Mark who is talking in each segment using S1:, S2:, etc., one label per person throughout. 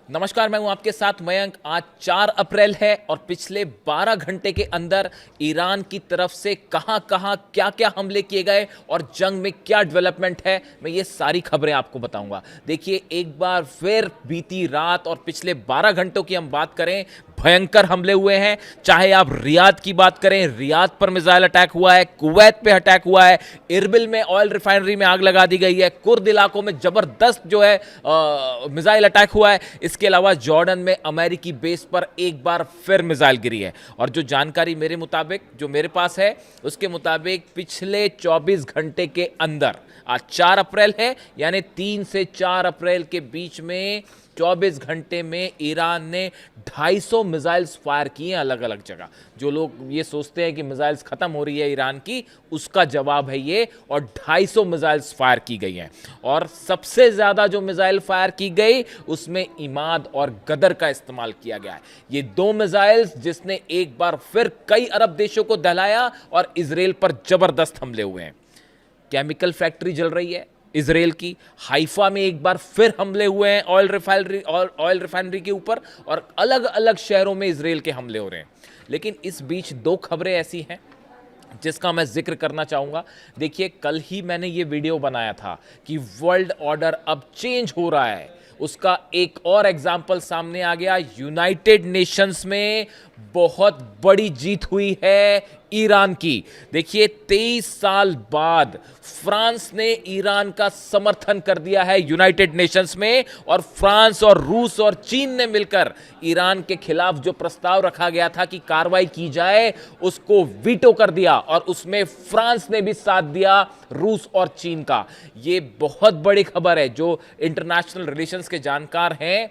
S1: नमस्कार, मैं हूं आपके साथ मयंक। आज 4 अप्रैल है और पिछले 12 घंटे के अंदर ईरान की तरफ से कहां कहां क्या क्या हमले किए गए और जंग में क्या डेवलपमेंट है, मैं ये सारी खबरें आपको बताऊंगा। देखिए, एक बार फिर बीती रात और पिछले 12 घंटों की हम बात करें, भयंकर हमले हुए हैं। चाहे आप रियाद की बात करें, रियाद पर मिसाइल अटैक हुआ है, कुवैत पे अटैक हुआ है, इरबिल में ऑयल रिफाइनरी में आग लगा दी गई है, कुर्द इलाकों में जबरदस्त जो है मिसाइल अटैक हुआ है। इसके अलावा जॉर्डन में अमेरिकी बेस पर एक बार फिर मिसाइल गिरी है। और जो जानकारी मेरे मुताबिक जो मेरे पास है उसके मुताबिक पिछले 24 घंटे के अंदर, आज 4 अप्रैल है, यानी 3 से 4 अप्रैल के बीच में 24 घंटे में ईरान ने 250 मिसाइल्स फायर किए हैं अलग अलग जगह। जो लोग ये सोचते हैं कि मिसाइल्स खत्म हो रही है ईरान की, उसका जवाब है ये। और 250 मिसाइल्स फायर की गई हैं। और सबसे ज्यादा जो मिसाइल फायर की गई उसमें इमाद और गदर का इस्तेमाल किया गया है। ये 2 मिसाइल्स जिसने एक बार फिर कई अरब देशों को दहलाया और इजराइल पर जबरदस्त हमले हुए हैं। केमिकल फैक्ट्री जल रही है इजराइल की, हाइफा में एक बार फिर हमले हुए हैं ऑयल रिफाइनरी के ऊपर, और अलग अलग शहरों में इजराइल के हमले हो रहे हैं। लेकिन इस बीच 2 खबरें ऐसी हैं जिसका मैं जिक्र करना चाहूंगा। देखिए, कल ही मैंने ये वीडियो बनाया था कि वर्ल्ड ऑर्डर अब चेंज हो रहा है। उसका एक और एग्जाम्पल सामने आ गया। यूनाइटेड नेशंस में बहुत बड़ी जीत हुई है ईरान की। देखिए, 23 साल बाद फ्रांस ने ईरान का समर्थन कर दिया है यूनाइटेड नेशंस में, और फ्रांस और रूस और चीन ने मिलकर ईरान के खिलाफ जो प्रस्ताव रखा गया था कि कार्रवाई की जाए, उसको वीटो कर दिया। और उसमें फ्रांस ने भी साथ दिया रूस और चीन का। यह बहुत बड़ी खबर है। जो इंटरनेशनल रिलेशंस के जानकार हैं,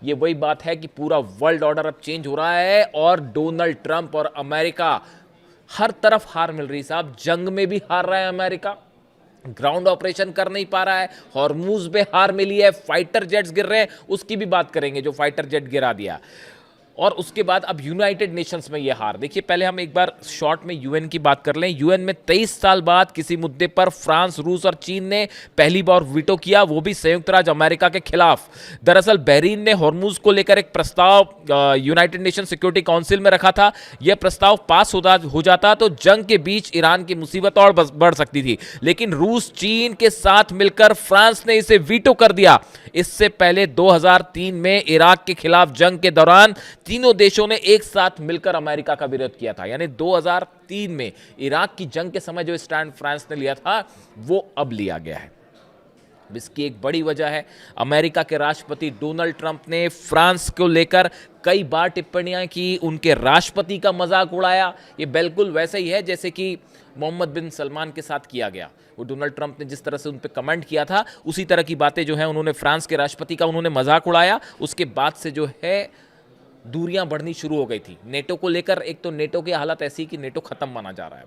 S1: ये वही बात है कि पूरा वर्ल्ड ऑर्डर अब चेंज हो रहा है और डोनाल्ड ट्रंप और अमेरिका, हर तरफ हार मिल रही साहब। जंग में भी हार रहा है अमेरिका, ग्राउंड ऑपरेशन कर नहीं पा रहा है, हॉर्मूज पे हार मिली है, फाइटर जेट्स गिर रहे हैं, उसकी भी बात करेंगे जो फाइटर जेट गिरा दिया। और उसके बाद अब यूनाइटेड नेशंस में यह हार। देखिए, पहले हम एक बार शॉर्ट में यूएन की बात कर लें। यूएन में 23 साल बाद किसी मुद्दे पर फ्रांस, रूस और चीन ने पहली बार वीटो किया, वो भी संयुक्त राज्य अमेरिका के खिलाफ। दरअसल बहरीन ने हॉर्मूज को लेकर एक प्रस्ताव यूनाइटेड नेशन सिक्योरिटी काउंसिल में रखा था। यह प्रस्ताव पास हो जाता तो जंग के बीच ईरान की मुसीबत और बढ़ सकती थी। लेकिन रूस, चीन के साथ मिलकर फ्रांस ने इसे वीटो कर दिया। इससे पहले 2003 में इराक के खिलाफ जंग के दौरान तीनों देशों ने एक साथ मिलकर अमेरिका का विरोध किया था। यानी 2003 में इराक की जंग के समय जो स्टैंड फ्रांस ने लिया था, वो अब लिया गया है। इसकी एक बड़ी वजह है, अमेरिका के राष्ट्रपति डोनाल्ड ट्रंप ने फ्रांस को लेकर कई बार टिप्पणियां की, उनके राष्ट्रपति का मजाक उड़ाया। ये बिल्कुल वैसे ही है जैसे कि मोहम्मद बिन सलमान के साथ किया गया। वो डोनाल्ड ट्रंप ने जिस तरह से उन पर कमेंट किया था, उसी तरह की बातें जो है उन्होंने फ्रांस के राष्ट्रपति का उन्होंने मजाक उड़ाया। उसके बाद से जो है दूरियां बढ़नी शुरू हो गई थी नेटो को लेकर। एक तो नेटो की हालत ऐसी कि नेटो खत्म माना जा रहा है,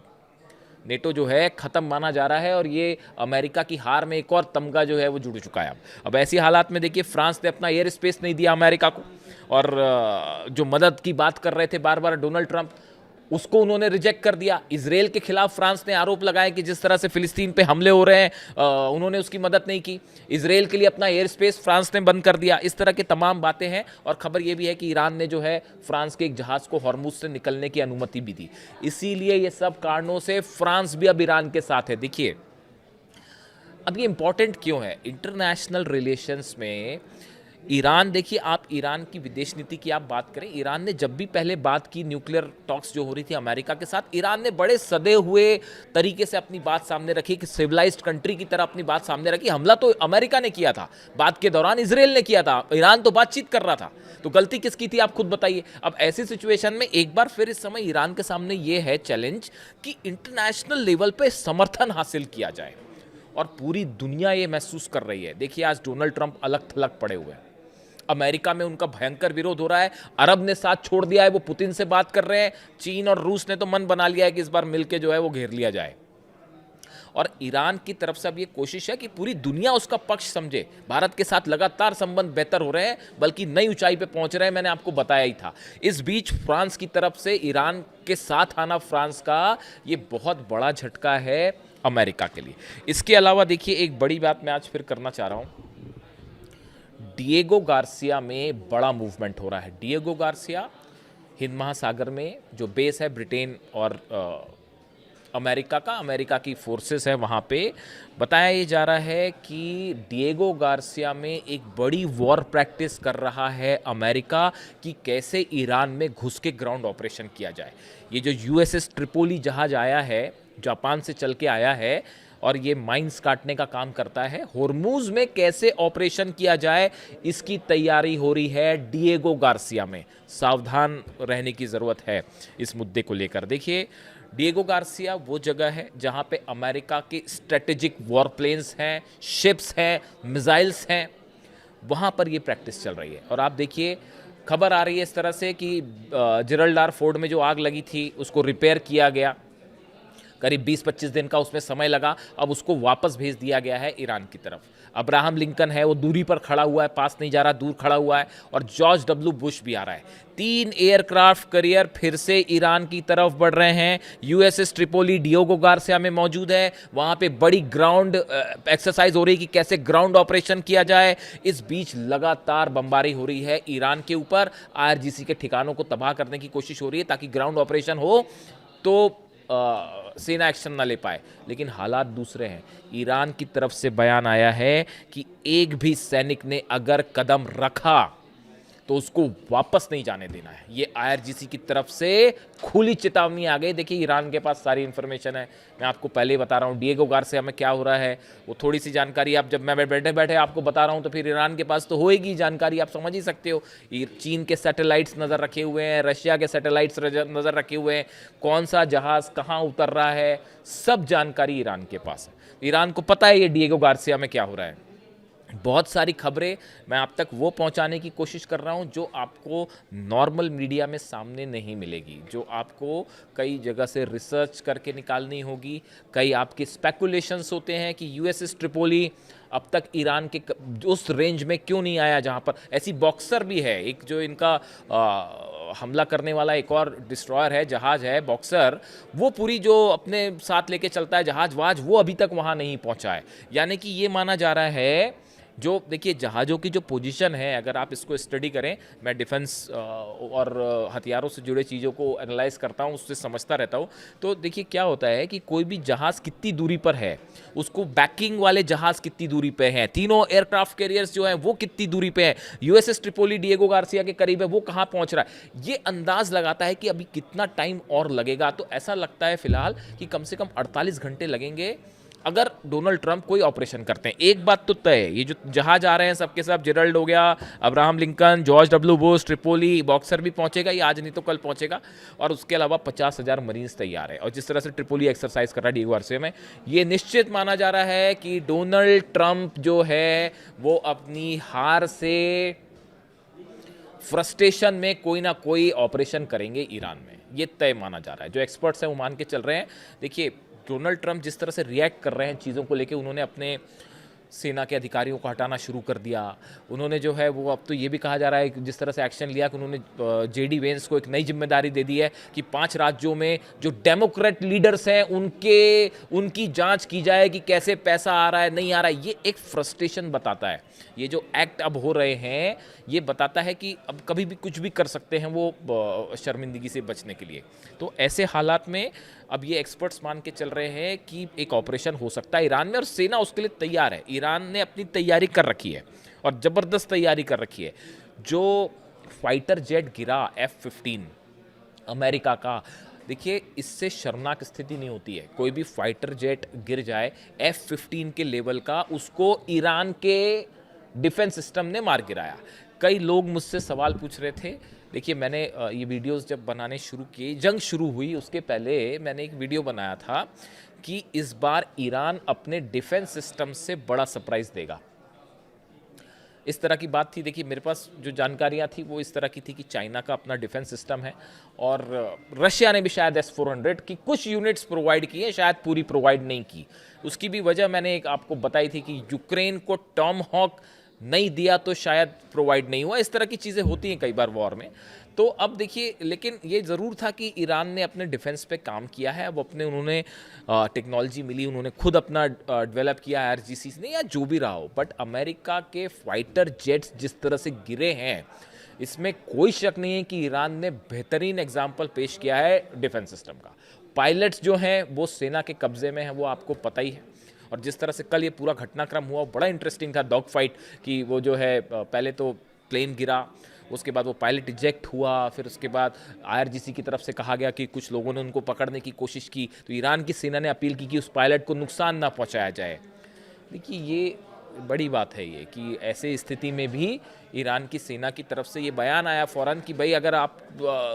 S1: नेटो जो है खत्म माना जा रहा है, और ये अमेरिका की हार में एक और तमगा जो है वो जुड़ चुका है। अब ऐसी हालात में देखिए, फ्रांस ने अपना एयर स्पेस नहीं दिया अमेरिका को, और जो मदद की बात कर रहे थे बार बार डोनाल्ड ट्रंप, उसको उन्होंने रिजेक्ट कर दिया। इजराइल के खिलाफ फ्रांस ने आरोप लगाया कि जिस तरह से फिलिस्तीन पे हमले हो रहे हैं, उन्होंने उसकी मदद नहीं की। इजराइल के लिए अपना एयर स्पेस फ्रांस ने बंद कर दिया। इस तरह की तमाम बातें हैं। और खबर यह भी है कि ईरान ने जो है फ्रांस के एक जहाज को हॉर्मुज से निकलने की अनुमति भी दी। इसीलिए ये सब कारणों से फ्रांस भी अब ईरान के साथ है। देखिए, अब ये इंपॉर्टेंट क्यों है इंटरनेशनल रिलेशंस में। ईरान, देखिए, आप ईरान की विदेश नीति की आप बात करें, ईरान ने जब भी पहले बात की, न्यूक्लियर टॉक्स जो हो रही थी अमेरिका के साथ, ईरान ने बड़े सदे हुए तरीके से अपनी बात सामने रखी, कि सिविलाइज्ड कंट्री की तरह अपनी बात सामने रखी। हमला तो अमेरिका ने किया था, बात के दौरान इजराइल ने किया था, ईरान तो बातचीत कर रहा था। तो गलती किसकी थी, आप खुद बताइए। अब ऐसी सिचुएशन में एक बार फिर इस समय ईरान के सामने यह है चैलेंज कि इंटरनेशनल लेवल पर समर्थन हासिल किया जाए, और पूरी दुनिया ये महसूस कर रही है। देखिए, आज डोनाल्ड ट्रंप अलग थलग पड़े हुए हैं, अमेरिका में उनका भयंकर विरोध हो रहा है, अरब ने साथ छोड़ दिया है, वो पुतिन से बात कर रहे हैं, चीन और रूस ने तो मन बना लिया है कि इस बार मिलके जो है वो घेर लिया जाए। और ईरान की तरफ से अब ये कोशिश है कि पूरी दुनिया उसका पक्ष समझे। भारत के साथ लगातार संबंध बेहतर हो रहे हैं, बल्कि नई ऊंचाई पे पहुंच रहे हैं, मैंने आपको बताया ही था। इस बीच फ्रांस की तरफ से ईरान के साथ आना, फ्रांस का ये बहुत बड़ा झटका है अमेरिका के लिए। इसके अलावा देखिए, एक बड़ी बात मैं आज फिर करना चाह रहा हूं। डिएगो गार्सिया में बड़ा मूवमेंट हो रहा है। डिएगो गार्सिया हिंद महासागर में जो बेस है ब्रिटेन और अमेरिका की फोर्सेस है, वहाँ पे बताया ये जा रहा है कि डिएगो गार्सिया में एक बड़ी वॉर प्रैक्टिस कर रहा है अमेरिका कि कैसे ईरान में घुस के ग्राउंड ऑपरेशन किया जाए। ये जो यूएसएस ट्रिपोली जहाज आया है, जापान से चल के आया है और ये माइंस काटने का काम करता है, होर्मुज में कैसे ऑपरेशन किया जाए इसकी तैयारी हो रही है डिएगो गार्सिया में। सावधान रहने की ज़रूरत है इस मुद्दे को लेकर। देखिए, डिएगो गार्सिया वो जगह है जहाँ पे अमेरिका के स्ट्रेटेजिक वॉर प्लेन्स हैं, शिप्स हैं, मिसाइल्स हैं, वहाँ पर ये प्रैक्टिस चल रही है। और आप देखिए, खबर आ रही है इस तरह से कि जिब्राल्टर फोर्ट में जो आग लगी थी उसको रिपेयर किया गया, करीब 20-25 दिन का उसमें समय लगा, अब उसको वापस भेज दिया गया है ईरान की तरफ। अब्राहम लिंकन है वो दूरी पर खड़ा हुआ है, पास नहीं जा रहा, दूर खड़ा हुआ है, और जॉर्ज डब्ल्यू बुश भी आ रहा है। 3 एयरक्राफ्ट कैरियर फिर से ईरान की तरफ बढ़ रहे हैं। यूएसएस ट्रिपोली डिएगो गार्सिया में मौजूद है, वहाँ पे बड़ी ग्राउंड एक्सरसाइज हो रही है कि कैसे ग्राउंड ऑपरेशन किया जाए। इस बीच लगातार बमबारी हो रही है ईरान के ऊपर, आईआरजीसी के ठिकानों को तबाह करने की कोशिश हो रही है ताकि ग्राउंड ऑपरेशन हो तो सेना एक्शन ना ले पाए। लेकिन हालात दूसरे हैं। ईरान की तरफ से बयान आया है कि एक भी सैनिक ने अगर कदम रखा तो उसको वापस नहीं जाने देना है। ये आईआरजीसी की तरफ से खुली चेतावनी आ गई। देखिए, ईरान के पास सारी इन्फॉर्मेशन है, मैं आपको पहले ही बता रहा हूँ डिएगो गार्सिया में क्या हो रहा है, वो थोड़ी सी जानकारी आप, जब मैं बैठे बैठे आपको बता रहा हूँ तो फिर ईरान के पास तो होएगी जानकारी, आप समझ ही सकते हो। चीन के सैटेलाइट्स नज़र रखे हुए हैं, रशिया के सैटेलाइट्स नज़र रखे हुए हैं, कौन सा जहाज़ कहाँ उतर रहा है, सब जानकारी ईरान के पास है। ईरान को पता है ये डिएगो गार्सिया में क्या हो रहा है। बहुत सारी खबरें मैं आप तक वो पहुंचाने की कोशिश कर रहा हूं जो आपको नॉर्मल मीडिया में सामने नहीं मिलेगी, जो आपको कई जगह से रिसर्च करके निकालनी होगी। कई आपके स्पेकुलेशंस होते हैं कि यूएसएस ट्रिपोली अब तक ईरान के उस रेंज में क्यों नहीं आया जहां पर, ऐसी बॉक्सर भी है एक जो इनका हमला करने वाला एक और डिस्ट्रॉयर है, जहाज है बॉक्सर, वो पूरी जो अपने साथ लेके चलता है जहाज वाज, वो अभी तक वहां नहीं पहुंचा है। यानी कि ये माना जा रहा है, जो देखिए जहाज़ों की जो पोजीशन है, अगर आप इसको स्टडी करें, मैं डिफेंस और हथियारों से जुड़े चीज़ों को एनालाइज करता हूँ, उससे समझता रहता हूँ, तो देखिए क्या होता है कि कोई भी जहाज़ कितनी दूरी पर है, उसको बैकिंग वाले जहाज़ कितनी दूरी पे हैं, तीनों एयरक्राफ्ट कैरियर्स जो हैं वो कितनी दूरी पे हैं, यूएसएस ट्रिपोली डिएगो गार्सिया के करीब है, वो कहाँ पहुँच रहा है, ये अंदाज़ लगाता है कि अभी कितना टाइम और लगेगा। तो ऐसा लगता है फिलहाल कि कम से कम 48 घंटे लगेंगे अगर डोनाल्ड ट्रंप कोई ऑपरेशन करते हैं। एक बात तो तय है, ये जो जहाज आ रहे हैं सबके सब, जिराल्ड हो गया, Abraham Lincoln, George W Bush, Tripoli, boxer भी पहुंचेगा, ये आज नहीं तो कल पहुंचेगा, और उसके अलावा 50,000 मरीन्स तैयार है। और जिस तरह से ट्रिपोली एक्सरसाइज कर रहा है डिएगो गार्सिया में, ये निश्चित माना जा रहा है कि डोनाल्ड ट्रंप जो है वो अपनी हार से फ्रस्ट्रेशन में कोई ना कोई ऑपरेशन करेंगे ईरान में, ये तय माना जा रहा है। जो एक्सपर्ट्स हैं वो मान के चल रहे हैं। देखिए, डोनाल्ड ट्रंप जिस तरह से रिएक्ट कर रहे हैं चीज़ों को लेके, उन्होंने अपने सेना के अधिकारियों को हटाना शुरू कर दिया। उन्होंने जो है वो, अब तो ये भी कहा जा रहा है कि जिस तरह से एक्शन लिया कि उन्होंने जेडी वेंस को एक नई जिम्मेदारी दे दी है कि 5 राज्यों में जो डेमोक्रेट लीडर्स हैं उनकी जांच की जाए कि कैसे पैसा आ रहा है, नहीं आ रहा है। ये एक फ्रस्ट्रेशन बताता है। ये जो एक्ट अब हो रहे हैं ये बताता है कि अब कभी भी कुछ भी कर सकते हैं वो शर्मिंदगी से बचने के लिए। तो ऐसे हालात में अब ये एक्सपर्ट्स मान के चल रहे हैं कि एक ऑपरेशन हो सकता है ईरान में, और सेना उसके लिए तैयार है। ईरान ने अपनी तैयारी कर रखी है और ज़बरदस्त तैयारी कर रखी है। जो फाइटर जेट गिरा F-15 अमेरिका का, देखिए इससे शर्मनाक स्थिति नहीं होती है। कोई भी फाइटर जेट गिर जाए F-15 के लेवल का, उसको ईरान के डिफेंस सिस्टम ने मार गिराया। कई लोग मुझसे सवाल पूछ रहे थे। देखिए, मैंने ये वीडियोस जब बनाने शुरू किए, जंग शुरू हुई उसके पहले मैंने एक वीडियो बनाया था कि इस बार ईरान अपने डिफेंस सिस्टम से बड़ा सरप्राइज़ देगा, इस तरह की बात थी। देखिए, मेरे पास जो जानकारियाँ थी वो इस तरह की थी कि चाइना का अपना डिफेंस सिस्टम है और रशिया ने भी शायद S-400 की कुछ यूनिट्स प्रोवाइड की है, शायद पूरी प्रोवाइड नहीं की। उसकी भी वजह मैंने एक आपको बताई थी कि यूक्रेन को टॉम हॉक नहीं दिया तो शायद प्रोवाइड नहीं हुआ। इस तरह की चीज़ें होती हैं कई बार वॉर में। तो अब देखिए, लेकिन ये ज़रूर था कि ईरान ने अपने डिफेंस पे काम किया है। अब अपने उन्होंने टेक्नोलॉजी मिली, उन्होंने खुद अपना डेवलप किया IRGC ने, या जो भी रहा हो, बट अमेरिका के फाइटर जेट्स जिस तरह से गिरे हैं, इसमें कोई शक नहीं है कि ईरान ने बेहतरीन एग्जाम्पल पेश किया है डिफेंस सिस्टम का। पायलट्स जो हैं वो सेना के कब्जे में हैं, वो आपको पता ही है। और जिस तरह से कल ये पूरा घटनाक्रम हुआ, बड़ा इंटरेस्टिंग था डॉग फाइट, कि वो जो है पहले तो प्लेन गिरा, उसके बाद वो पायलट इजेक्ट हुआ, फिर उसके बाद IRGC की तरफ से कहा गया कि कुछ लोगों ने उनको पकड़ने की कोशिश की, तो ईरान की सेना ने अपील की कि उस पायलट को नुकसान ना पहुंचाया जाए। देखिए, ये बड़ी बात है ये, कि ऐसे स्थिति में भी ईरान की सेना की तरफ से ये बयान आया फ़ौरन कि भाई अगर आप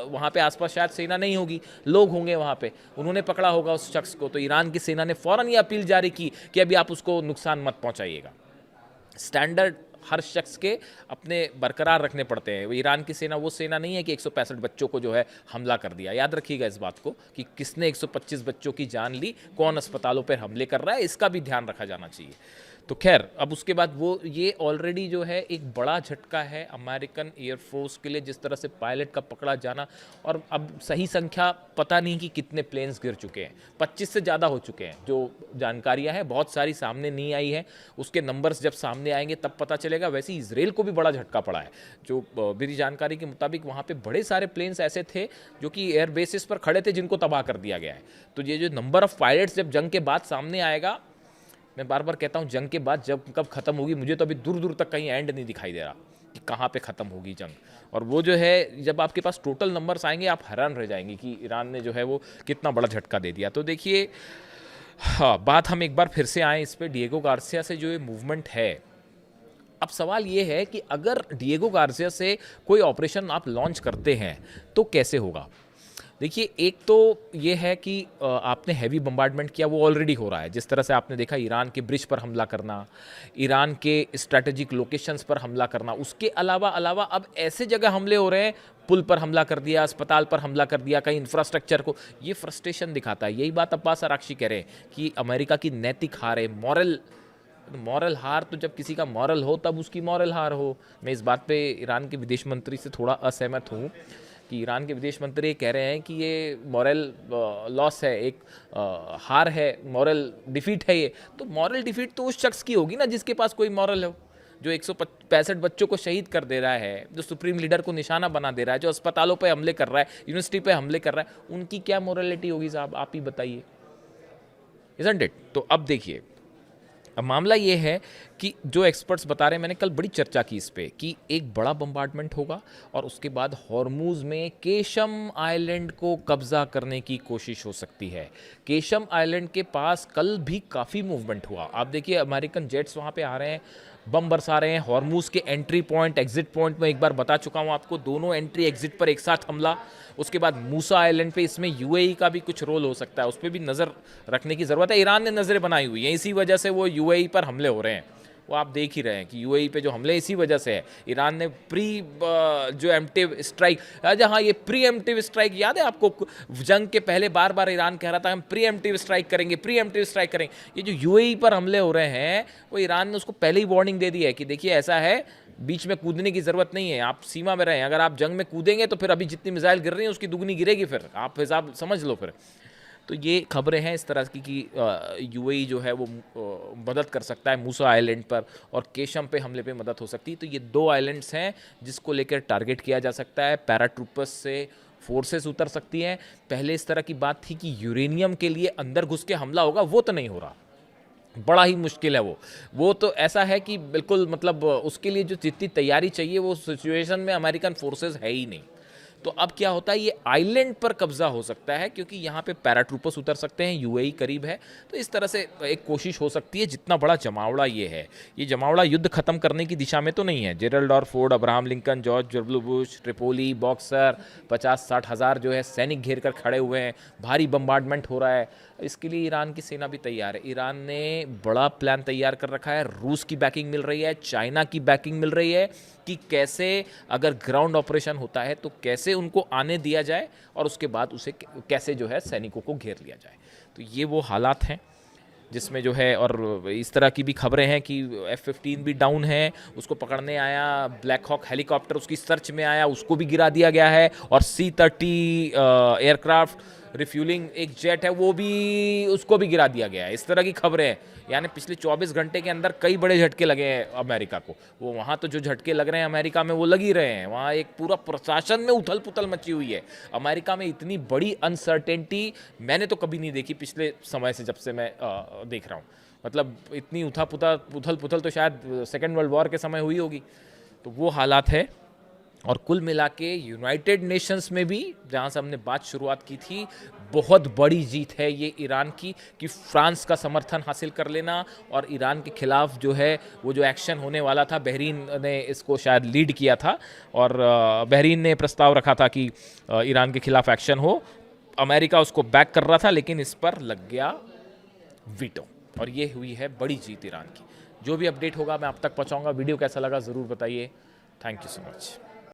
S1: वहाँ पे आसपास शायद सेना नहीं होगी, लोग होंगे वहाँ पे, उन्होंने पकड़ा होगा उस शख्स को, तो ईरान की सेना ने फ़ौरन ये अपील जारी की कि अभी आप उसको नुकसान मत पहुँचाइएगा। स्टैंडर्ड हर शख्स के अपने बरकरार रखने पड़ते हैं। ईरान की सेना वो सेना नहीं है कि 165 बच्चों को जो है हमला कर दिया। याद रखिएगा इस बात को कि किसने 125 बच्चों की जान ली, कौन अस्पतालों पर हमले कर रहा है, इसका भी ध्यान रखा जाना चाहिए। तो खैर, अब उसके बाद वो ये ऑलरेडी जो है एक बड़ा झटका है अमेरिकन एयरफोर्स के लिए, जिस तरह से पायलट का पकड़ा जाना। और अब सही संख्या पता नहीं कि कितने प्लेन्स गिर चुके हैं, 25 से ज़्यादा हो चुके हैं। जो जानकारियां हैं बहुत सारी सामने नहीं आई है, उसके नंबर्स जब सामने आएंगे तब पता चलेगा। वैसे इसराइल को भी बड़ा झटका पड़ा है। जो मेरी जानकारी के मुताबिक वहाँ पर बड़े सारे प्लेन्स ऐसे थे जो कि एयर बेसिस पर खड़े थे, जिनको तबाह कर दिया गया है। तो ये जो नंबर ऑफ पायलट्स जब जंग के बाद सामने आएगा, मैं बार बार कहता हूँ, जंग के बाद जब कब ख़त्म होगी, मुझे तो अभी दूर दूर तक कहीं एंड नहीं दिखाई दे रहा कि कहाँ पे ख़त्म होगी जंग। और वो जो है, जब आपके पास टोटल नंबर्स आएंगे आप हैरान रह जाएंगे कि ईरान ने जो है वो कितना बड़ा झटका दे दिया। तो देखिए, हाँ, बात हम एक बार फिर से आएँ इस पर, डिएगो गार्सिया से जो ये मूवमेंट है। अब सवाल ये है कि अगर डिएगो गार्सिया से कोई ऑपरेशन आप लॉन्च करते हैं तो कैसे होगा। देखिए, एक तो ये है कि आपने हैवी बम्बार्डमेंट किया, वो ऑलरेडी हो रहा है। जिस तरह से आपने देखा ईरान के ब्रिज पर हमला करना, ईरान के स्ट्रैटेजिक लोकेशंस पर हमला करना, उसके अलावा अब ऐसे जगह हमले हो रहे हैं, पुल पर हमला कर दिया, अस्पताल पर हमला कर दिया, कहीं इंफ्रास्ट्रक्चर को। ये फ्रस्ट्रेशन दिखाता है। यही बात अब्बास अराक्ची कह रहे हैं कि अमेरिका की नैतिक हार है, मॉरल हार। तो जब किसी का मॉरल हो तब उसकी मॉरल हार हो। मैं इस बात पे ईरान के विदेश मंत्री से थोड़ा असहमत हूँ कि ईरान के विदेश मंत्री कह रहे हैं कि ये मॉरल लॉस है, एक हार है, मॉरल डिफीट है ये। तो मॉरल डिफीट तो उस शख्स की होगी ना जिसके पास कोई मॉरल हो, जो 165 बच्चों को शहीद कर दे रहा है, जो सुप्रीम लीडर को निशाना बना दे रहा है, जो अस्पतालों पे हमले कर रहा है, यूनिवर्सिटी पे हमले कर रहा है। उनकी क्या मॉरलिटी होगी साहब, आप ही बताइए, इज़न्ट इट। तो अब देखिए, अब मामला ये है कि जो एक्सपर्ट्स बता रहे हैं, मैंने कल बड़ी चर्चा की इस पे, कि एक बड़ा बम्बार्डमेंट होगा और उसके बाद हॉर्मूज में केशम आइलैंड को कब्जा करने की कोशिश हो सकती है। केशम आइलैंड के पास कल भी काफ़ी मूवमेंट हुआ। आप देखिए, अमेरिकन जेट्स वहाँ पे आ रहे हैं, बम बरसा रहे हैं। हॉर्मूज के एंट्री पॉइंट, एग्जिट पॉइंट में एक बार बता चुका हूँ आपको, दोनों एंट्री एग्जिट पर एक साथ हमला। उसके बाद मूसा आइलैंड पे, इसमें यूएई का भी कुछ रोल हो सकता है, उस पर भी नज़र रखने की ज़रूरत है। ईरान ने नज़रें बनाई हुई हैं, इसी वजह से वो यूएई पर हमले हो रहे हैं। वो आप देख ही रहे हैं कि यूएई पे जो हमले इसी वजह से है। ईरान ने जो एम्प्टिव स्ट्राइक, हाँ, ये प्री एम्प्टिव स्ट्राइक याद है आपको, जंग के पहले बार बार ईरान कह रहा था हम प्री एम्प्टिव स्ट्राइक करेंगे, प्री एम्प्टिव स्ट्राइक करेंगे। ये जो यूएई पर हमले हो रहे हैं, वो ईरान ने उसको पहले ही वार्निंग दे दी है कि देखिए ऐसा है, बीच में कूदने की ज़रूरत नहीं है, आप सीमा में रहें। अगर आप जंग में कूदेंगे तो फिर अभी जितनी मिसाइल गिर रही हैं उसकी दुगनी गिरेगी, फिर आप हिसाब समझ लो फिर। तो ये खबरें हैं इस तरह की कि यूएई जो है वो मदद कर सकता है मूसा आइलैंड पर, और केशम पे हमले पे मदद हो सकती है। तो ये 2 आइलैंड्स हैं जिसको लेकर टारगेट किया जा सकता है। पैराट्रूपर्स से फोर्सेस उतर सकती हैं। पहले इस तरह की बात थी कि यूरेनियम के लिए अंदर घुस के हमला होगा, वो तो नहीं हो रहा, बड़ा ही मुश्किल है वो तो ऐसा है कि बिल्कुल, मतलब उसके लिए जो जितनी तैयारी चाहिए वो सिचुएशन में अमेरिकन फोर्सेस है ही नहीं। तो अब क्या होता है, ये आइलैंड पर कब्जा हो सकता है क्योंकि यहाँ पे पैराट्रूपर्स उतर सकते हैं, यूएई करीब है। तो इस तरह से एक कोशिश हो सकती है। जितना बड़ा जमावड़ा ये है, ये जमावड़ा युद्ध खत्म करने की दिशा में तो नहीं है। जेरल्ड और Ford, Abraham Lincoln, George W Bush, Tripoli, boxer, 50-60 हज़ार जो है सैनिक घेर कर खड़े हुए हैं। भारी बम्बार्डमेंट हो रहा है। इसके लिए ईरान की सेना भी तैयार है। ईरान ने बड़ा प्लान तैयार कर रखा है। रूस की बैकिंग मिल रही है, चाइना की बैकिंग मिल रही है कि कैसे अगर ग्राउंड ऑपरेशन होता है तो कैसे उनको आने दिया जाए और उसके बाद उसे कैसे जो है सैनिकों को घेर लिया जाए। तो ये वो हालात हैं। जिसमें जो है, और इस तरह की भी खबरें हैं कि F-15 भी डाउन है, उसको पकड़ने आया ब्लैक हॉक हेलीकॉप्टर, उसकी सर्च में आया, उसको भी गिरा दिया गया है, और C-30 एयरक्राफ्ट रिफ्यूलिंग एक जेट है वो भी, उसको भी गिरा दिया गया है। इस तरह की खबरें हैं। यानी पिछले 24 घंटे के अंदर कई बड़े झटके लगे हैं अमेरिका को। वो वहाँ तो जो झटके लग रहे हैं अमेरिका में वो लग ही रहे हैं, वहाँ एक पूरा प्रशासन में उथल पुथल मची हुई है। अमेरिका में इतनी बड़ी अनसर्टेनिटी मैंने तो कभी नहीं देखी पिछले समय से, जब से मैं देख रहा हूँ। मतलब इतनी उथल पुथल तो शायद सेकेंड वर्ल्ड वॉर के समय हुई होगी। तो वो हालात है। और कुल मिला के यूनाइटेड नेशंस में भी, जहाँ से हमने बात शुरुआत की थी, बहुत बड़ी जीत है ये ईरान की, कि फ्रांस का समर्थन हासिल कर लेना और ईरान के खिलाफ जो है वो जो एक्शन होने वाला था, बहरीन ने इसको शायद लीड किया था, और बहरीन ने प्रस्ताव रखा था कि ईरान के खिलाफ एक्शन हो। अमेरिका उसको बैक कर रहा था, लेकिन इस पर लग गया वीटो, और ये हुई है बड़ी जीत ईरान की। जो भी अपडेट होगा मैं आप तक पहुँचाऊँगा। वीडियो कैसा लगा ज़रूर बताइए। Thank you so much.